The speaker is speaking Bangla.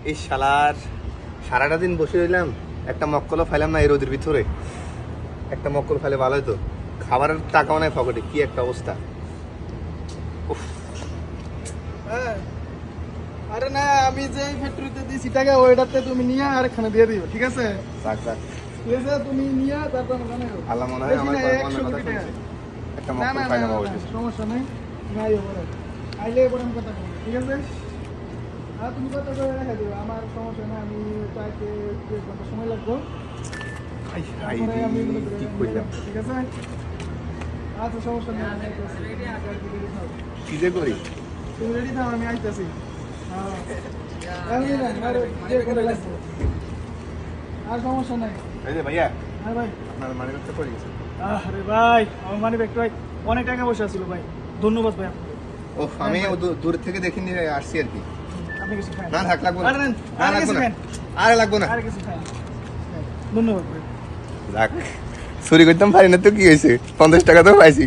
এই শালার সারাটা দিন বসে রইলাম, একটা মক্কলও ফাইলাম না এই রোদের ভিতরে। একটা মক্কল ফাইলে ভালো হতো, খাবারের টাকাও নাই পকেটে, কি একটা অবস্থা। উফ, আরে না, আমি যে ফ্যাক্টরিতে দিয়েছি টাকা ওইটাতে তুমি নিয়ে আরেকখানে দিয়ে দিও, ঠিক আছে? থাক থাক, ঠিক আছে, তুমি নিয়ে তারপর জানাও। আল্লাহ মনে হয় আমার বেশি না, 100 কথা কোটি টাকা। শুনছে। একটা না না মক্কল না ফাইলাম না, অবশ্যই। সমস্যা নেই, নাই ওপরে আইলে এবার আমি কথা বলবো, ঠিক আছে? আর তুমি কথা করে রেখে দিও, আমার সমস্যা নেই, আমি চাইতে 1 ঘন্টা সময় লাগবে, আই, আই তারপরে রে, আমি কি কইলাম, ঠিক আছে? আচ্ছা, সমস্যা নেই, আমি আইতেছি। ready থাও। কি যে করি। তুমি রেডি থাও, আমি আইতেছি। হ্যাঁ, এমনি না, আর যে করে লাগবে। আর সমস্যা নাই। এই যে ভাইয়া, হ্যাঁ ভাই। আপনার মানি ব্যাগটা পড়ে গেছে। আরে ভাই, আমার মানি ব্যাগটা ভাই অনেক টাকা বসে ছিল ভাই, ধন্যবাদ ভাই আপনাকে। ওহ, আমি দূর থেকে দেখিনি, আসছি আর কি। আপনি কিছু খান। না থাক, লাগবো না। আরে নেন, না, আরে লাগবো কিছু না। খান। আরে লাগবো না। আরে কিছু খান। ধন্যবাদ ভাই। যাক, চুরি করতাম পারি না তো কি হয়েছে, 50 টাকা তো পাইছি।